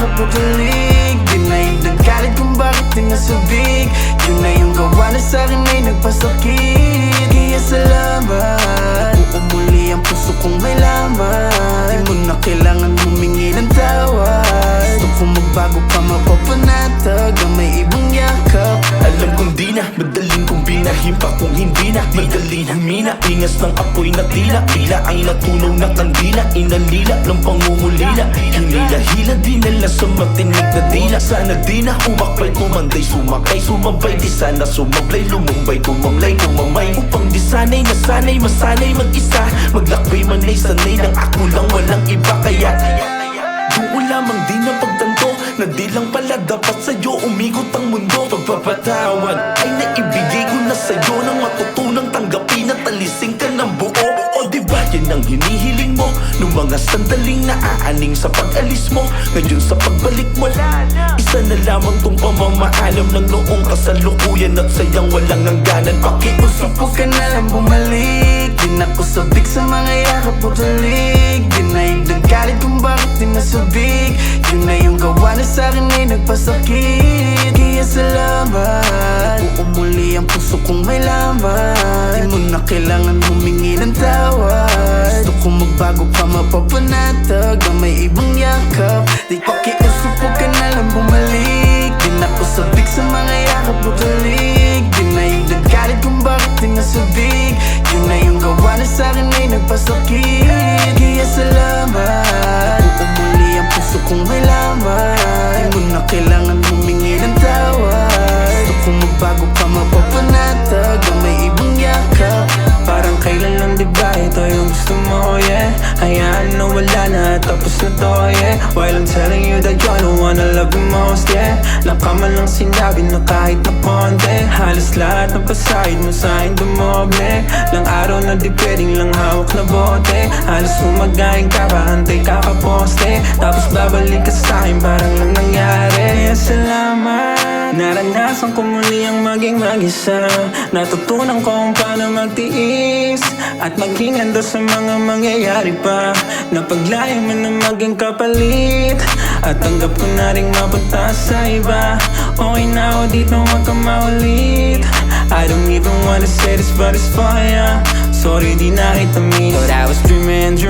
yakap o tulig. Di na yun ang galit kung bakit di nasubig. Yun na yung gawa na sa'kin ay nagpasakit. Kaya salamat, buo muli ang puso kong may laman. Di mo na kailangan humingi ng tawad. Gusto kong magbago pa mapapanatag ang may ibang yakap. Alam kong di na, madaling kong binahimpa kung hindi na madaling humina. Ingas ng apoy na tila, tila ang natunaw na kandila. Inalila ng pangungulila, hinila-hila dinala sa matinig na dila. Sana di na umakbay, kumanday, sumakay, sumabay. Di sana sumablay, lumumbay, tumamlay, kumamay. Upang di sanay, nasanay, masanay mag-isa. Maglakbay man ay sanay ng ako lang, walang iba. Kaya doon lamang di na pagtanto na di lang pala dapat sa'yo umikot ang mundo. Pagpapatawad ay naibigay ko na sa'yo nang matutunang tanggapin at alisin ka ng buo. O diba yan ang hinihiling mo nung mga sandaling naaaning sa pag-alis mo. Ngayon sa pagbalik mo, isa na lamang tong pamamaalam ng noong kasalukuyan at sayang walang hangganan. Pakiusap Huwag ka na lang bumalik. Di na ko sabik sa mga yakap o tulig. Di na yun ang galit kung bakit di nasubig. Yun na yung gawa na sa'kin ay nagpasakit. Kaya salamat, buo muli ang puso kong may laman. Di mo na kailangan humingi ng tawad. Gusto kong magbago pa mapapanatag ang may ibang yakap. Di pakiusap, huwag ka na lang bumalik. Di na ko sabik sa mga yakap o tulig. Di na yun ang galit kung bakit di nasubig. Yun na yung gawa na sa'kin ay nagpasakit. Kaya salamat, buo muli ang puso kong may laman. Di mo na kailangan humingi ng tawad. Gusto kong magbago pa mapapanatag ang may ibang yakap. Parang kailan lang diba ito yung gusto mo, yeah. Hayaan na wala na, tapos na to, yeah. While I'm telling you that you're the one I love the most, yeah. Nakaman lang sinabi na kahit na konti. Halos lahat ng pasahid mo sa'kin dumoble. Lang araw na di pwedeng lang hawak na bote. Halos umagayin ka pa, antay kakaposte. Tapos babalik ka sa'kin, parang lang nangyari. Kaya salamat, naranasan ko muli ang maging mag-isa. Natutunan ko kung paano magtiis at maging handa sa mga mangyayari pa. Napaglayan mo na maging kapalit at tanggap ko na rin mapunta sa iba. Okay na ako dito, huwag ka maulit. I don't even wanna say this but it's fire. Sorry di na kita miss, but I was dreaming, yeah.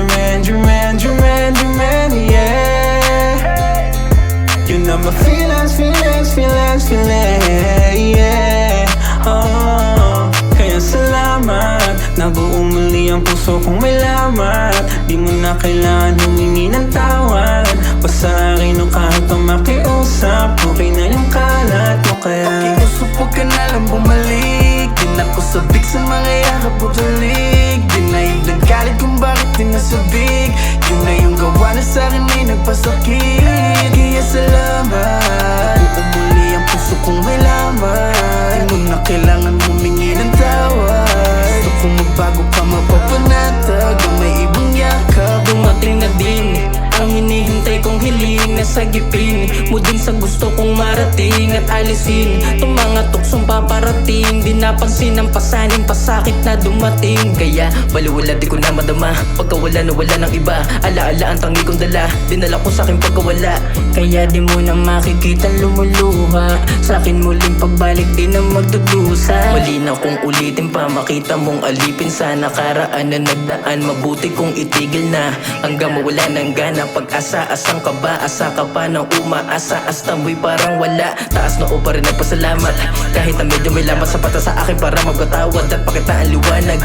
You know my feelings, yeah. Oh, kaya salamat, nabuo muli ang puso kong may lamat. Di mo na kailangan humingi ng tawad. Basta akin o kahit pa makiusap, okay na yung kalat mo. Kaya pakiusap, huwag ka na lang bumalik. Di na ko sabik sa mga yakap o tulig. Di na yun ang galit kung bakit di nasubig. Yun na yung gawa na sa'kin ay nagpasakit. Kaya salamat, buo muli ang puso kong may laman. Di mo na kailangan humingi ng tawad. Gusto kong magbago pa mapapanatag ang may ibang yakap. Dumating na din ang hinihintay kong hiling. Nasagipin mo din sa gusto kong marating at alisin itong mga tuksong paparating. Di napansin ang pasaning pasakit na dumating. Kaya baliwala di ko na madama pagkawala na wala ng iba. Alaala ang tangi kong dala, dinala ko sa'kin pagkawala. Kaya di mo na makikita lumuluha. Sa'kin muling pagbalik di na magdudusa. Mali na kung ulitin pa, makita mong alipin sa nakaraan na nagdaan. Mabuti kung itigil na hanggang mawala ng gana. Pag-asa, asang ka ba? Asa ka pa ng umaasa? Hasta mo'y parang wala. Taas na o pa rin nagpasalamat. Kahit na medyo may lamat, sapat na sa akin para magkatawad at pakita ang liwanag.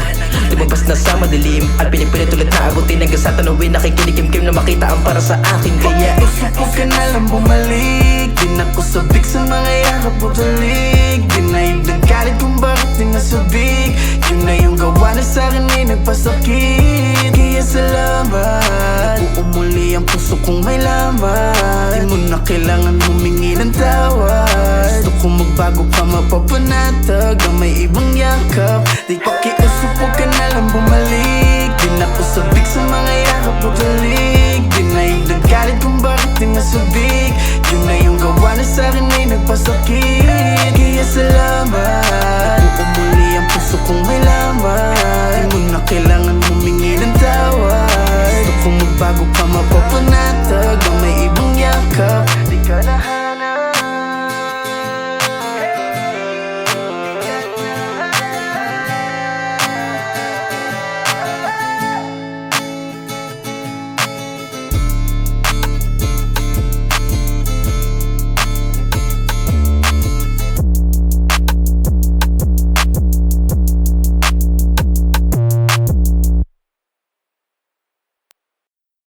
Lumabas na sa madilim at pinipilit ulit na abutin. Hanggang sa tanawin, nakikinikimkim na makita ang para sa akin. Kaya huwag ka na lang bumalik. Di na ko sabik sa mga yakap o tulig. Di na yun ang galit kung bakit di nasubig. Yun na yung gawa na sa'kin ay nagpasakit. Kaya salamat, buo muli ang puso kong may laman. Di mo na kailangan humingi ng tawad. Gusto kong magbago pa mapapanatag ang may ibang yakap.